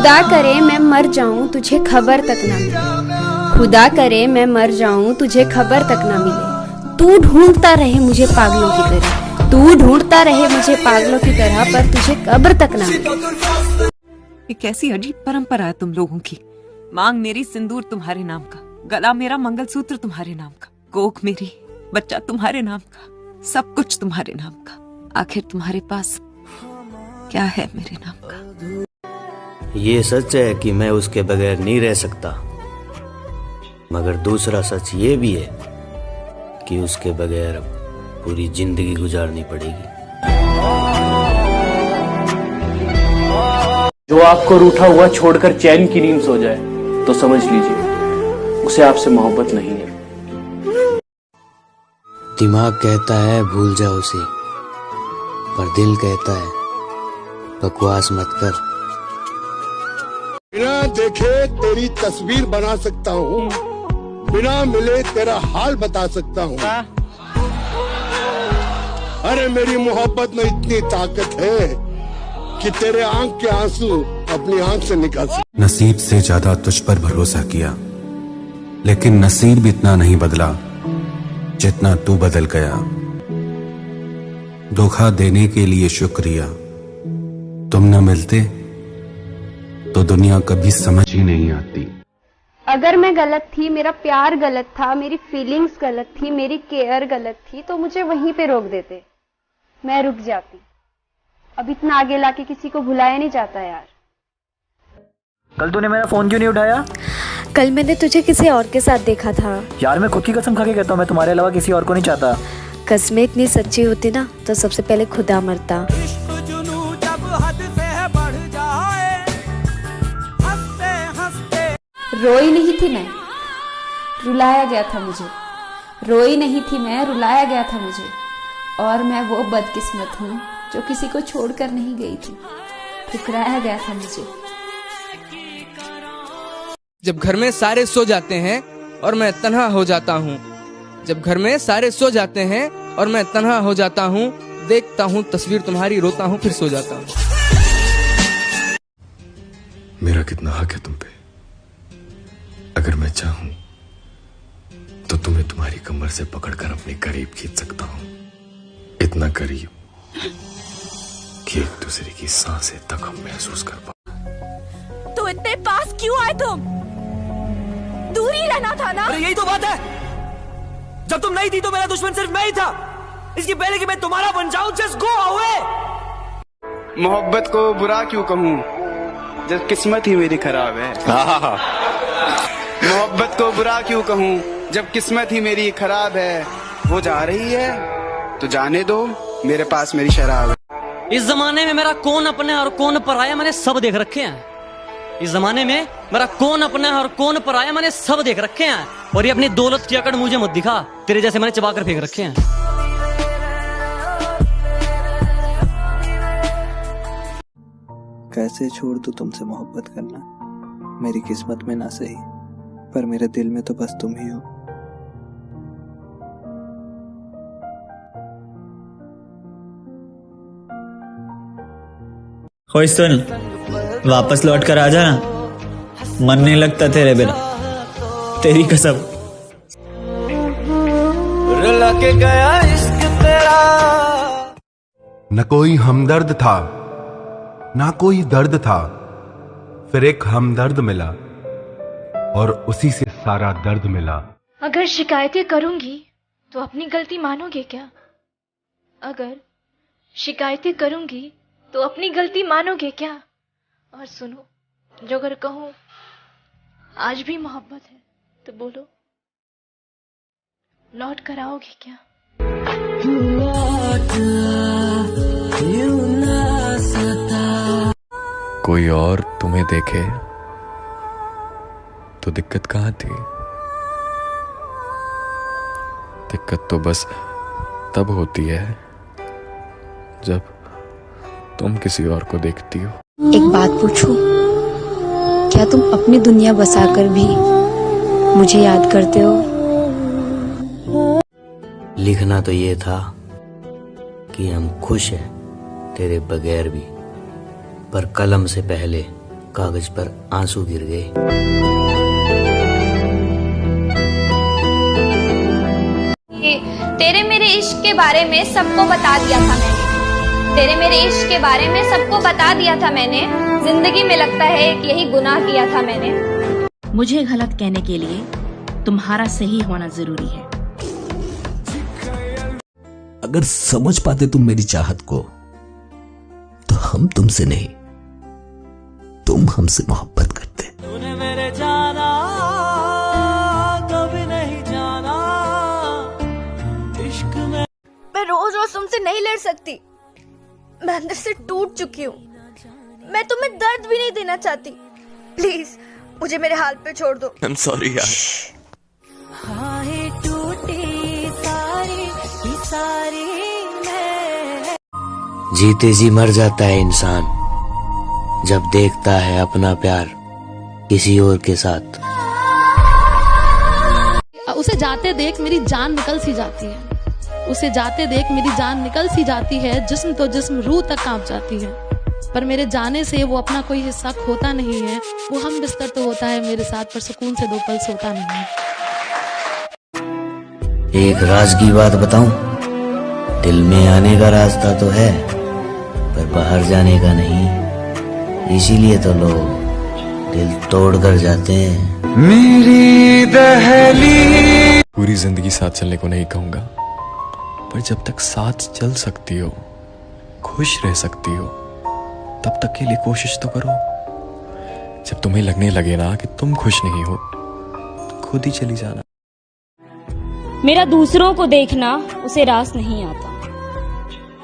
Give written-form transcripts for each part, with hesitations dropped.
खुदा करे मैं मर जाऊं तुझे खबर तक ना मिले, खुदा करे मैं मर जाऊं तुझे खबर तक ना मिले। तू ढूंढता रहे मुझे पागलों की तरह, तू ढूंढता रहे मुझे पागलों की तरह, पर तुझे कब्र तक ना मिले। ये कैसी अजीब परंपरा है तुम लोगों की। मांग मेरी सिंदूर तुम्हारे नाम का, गला मेरा मंगलसूत्र तुम्हारे नाम का, कोख मेरी बच्चा तुम्हारे नाम का, सब कुछ तुम्हारे नाम का। आखिर तुम्हारे पास क्या है मेरे नाम का? ये सच है कि मैं उसके बगैर नहीं रह सकता, मगर दूसरा सच ये भी है कि उसके बगैर पूरी जिंदगी गुजारनी पड़ेगी। जो आपको रूठा हुआ छोड़कर चैन की नींद सो जाए तो समझ लीजिए उसे आपसे मोहब्बत नहीं है। दिमाग कहता है भूल जाओ उसे, पर दिल कहता है बकवास मत कर। बिना देखे तेरी तस्वीर बना सकता हूँ, बिना मिले तेरा हाल बता सकता हूँ। अरे मेरी मोहब्बत में इतनी ताकत है कि तेरे आंख के आंसू अपनी आंख से निकाल सकते। नसीब से ज्यादा तुझ पर भरोसा किया, लेकिन नसीब इतना नहीं बदला जितना तू बदल गया। धोखा देने के लिए शुक्रिया, तुम न मिलते तो दुनिया कभी समझ ही नहीं आती। अगर मैं गलत थी, मेरा प्यार गलत था, मेरी फीलिंग्स गलत थी, मेरी केयर गलत थी, तो मुझे वहीं पे रोक देते, मैं रुक जाती। अब इतना आगे लाके किसी को भुलाया नहीं जाता यार। कल तूने मेरा फोन क्यों नहीं उठाया? कल मैंने तुझे किसी और के साथ देखा था। यार मैं खुद की कसम खा के कहता हूँ, मैं तुम्हारे अलावा किसी और को नहीं चाहता। कसमें इतनी सच्ची होती ना तो सबसे पहले खुदा मरता। रोई नहीं थी मैं, रुलाया गया था मुझे। रोई नहीं थी मैं, रुलाया गया था मुझे। और मैं वो बदकिस्मत हूँ जो किसी को छोड़कर नहीं गई थी, ठुकराया गया था मुझे। जब घर में सारे सो जाते हैं और मैं तन्हा हो जाता हूँ, जब घर में सारे सो जाते हैं और मैं तन्हा हो जाता हूँ, देखता हूँ तस्वीर तुम्हारी, रोता हूँ फिर सो जाता हूँ। मेरा कितना हक है तुम पे। अगर मैं चाहूं तो तुम्हें तुम्हारी कमर से पकड़कर अपने करीब खींच सकता हूं, इतना करीब कि एक दूसरे की सांसें तक हम महसूस कर पाओ। तो इतने पास क्यों आए तुम? दूर ही रहना था ना। अरे यही तो बात है, जब तुम नहीं थी तो मेरा दुश्मन सिर्फ मैं ही था। इसकी पहले कि मैं तुम्हारा बन जाऊं, जस्ट गो अवे। मोहब्बत को बुरा क्यों कहूं जब किस्मत ही मेरी खराब है। मोहब्बत को बुरा क्यों कहूं जब किस्मत ही मेरी खराब है। वो जा रही है तो जाने दो, मेरे पास मेरी शराब है। इस जमाने में मेरा कौन अपना और कौन पराया मैंने सब देख रखे हैं। इस जमाने में मेरा कौन अपना है और कौन पराया मैंने सब देख रखे हैं। और ये अपनी दौलत की अकड़ मुझे मत दिखा, तेरे जैसे मैंने चबा कर फेंक रखे हैं। कैसे छोड़ दूं तुमसे मोहब्बत करना, मेरी किस्मत में ना सही, पर मेरे दिल में तो बस तुम ही हो। ओए सुन, वापस लौट कर आ जाना, मन नहीं लगता तेरे बिना, तेरी कसम। रुला के गया इश्क तेरा। न कोई हमदर्द था ना कोई दर्द था, फिर एक हमदर्द मिला और उसी से सारा दर्द मिला। अगर शिकायतें करूंगी तो अपनी गलती मानोगे क्या? अगर शिकायतें करूंगी तो अपनी गलती मानोगे क्या? और सुनो, जो अगर कहूं आज भी मोहब्बत है तो बोलो, लौट कर आओगे क्या? कोई और तुम्हें देखे तो दिक्कत कहाँ थी? दिक्कत तो बस तब होती है जब तुम किसी और को देखती हो। एक बात पूछूं, क्या तुम अपनी दुनिया बसाकर भी मुझे याद करते हो? लिखना तो ये था कि हम खुश हैं तेरे बगैर भी, पर कलम से पहले कागज पर आंसू गिर गए। तेरे मेरे इश्क के बारे में सबको बता दिया था मैंने, तेरे मेरे इश्क के बारे में सबको बता दिया था मैंने। जिंदगी में लगता है कि यही गुनाह किया था मैंने। मुझे गलत कहने के लिए तुम्हारा सही होना जरूरी है। अगर समझ पाते तुम मेरी चाहत को तो हम तुमसे नहीं, तुम हमसे मोहब्बत करते। तूने मेरे जाना कभी नहीं जाना इश्क में। मैं रोज रोज तुमसे नहीं लड़ सकती, मैं अंदर से टूट चुकी हूँ। मैं तुम्हें दर्द भी नहीं देना चाहती। प्लीज मुझे मेरे हाल पे छोड़ दो। I'm sorry यार। टूटी सारी सारी मैं। जीते जी मर जाता है इंसान जब देखता है अपना प्यार किसी और के साथ। उसे जाते देख मेरी जान निकल सी जाती है, उसे जाते देख मेरी जान निकल सी जाती है। जिस्म तो जिस्म रूह तक कांप जाती है, पर मेरे जाने से वो अपना कोई हिस्सा खोता नहीं है। वो हम बिस्तर तो होता है मेरे साथ, पर सुकून से 2 पल सोता नहीं है। एक राज की बात बताऊं, दिल में आने का रास्ता तो है पर बाहर जाने का नहीं। इसीलिए तो लोग दिल तोड़ कर जाते हैं। मेरी दहली। पूरी जिंदगी साथ चलने को नहीं कहूंगा, पर जब तक साथ चल सकती हो, खुश रह सकती हो, तब तक के लिए कोशिश तो करो। जब तुम्हें लगने लगे ना कि तुम खुश नहीं हो, खुद ही चली जाना। मेरा दूसरों को देखना उसे रास नहीं आता,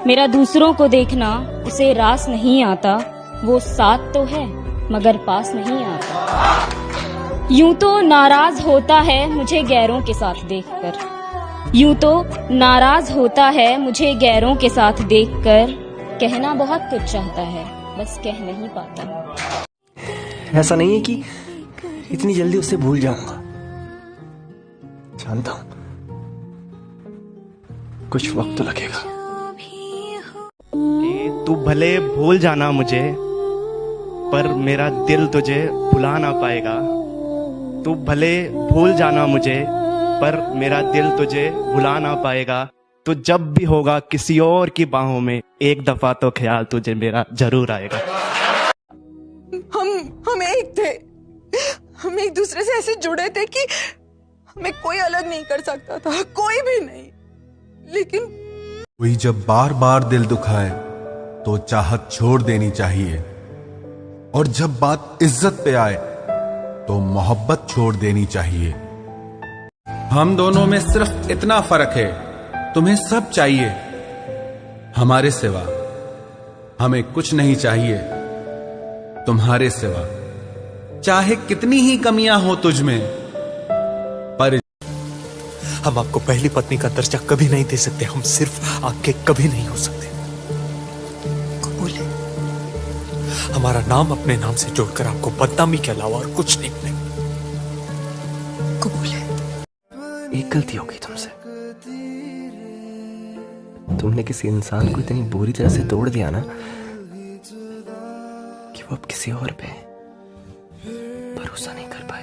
मेरा दूसरों को देखना उसे रास नहीं आता। वो साथ तो है मगर पास नहीं आता। यूं तो नाराज होता है मुझे गैरों के साथ देखकर, यूं तो नाराज होता है मुझे गैरों के साथ देखकर। कहना बहुत कुछ चाहता है बस कह नहीं पाता। ऐसा नहीं है कि इतनी जल्दी उसे भूल जाऊंगा, जानता हूं कुछ वक्त तो लगेगा। तू भले भूल जाना मुझे, पर मेरा दिल तुझे भुला ना पाएगा। तू भले भूल जाना मुझे, पर मेरा दिल तुझे भुला ना पाएगा। तो जब भी होगा किसी और की बाहों में, एक दफा तो ख्याल तुझे मेरा जरूर आएगा। हम एक थे, हम एक दूसरे से ऐसे जुड़े थे कि हमें कोई अलग नहीं कर सकता था, कोई भी नहीं। लेकिन कोई जब बार बार दिल दुखाए तो चाहत छोड़ देनी चाहिए, और जब बात इज्जत पे आए तो मोहब्बत छोड़ देनी चाहिए। हम दोनों में सिर्फ इतना फर्क है, तुम्हें सब चाहिए, हमारे सिवा हमें कुछ नहीं चाहिए। तुम्हारे सिवा चाहे कितनी ही कमियां हो तुझ में, पर हम आपको पहली पत्नी का दर्जा कभी नहीं दे सकते। हम सिर्फ आपके कभी नहीं हो सकते। कबूल है? हमारा नाम अपने नाम से जोड़कर आपको बदनामी के अलावा और कुछ नहीं मिलेगा। कबूल है? एक गलती हो गई तुमसे, तुमने किसी इंसान को इतनी बुरी तरह से तोड़ दिया ना कि वो अब किसी और पे भरोसा नहीं कर पाए।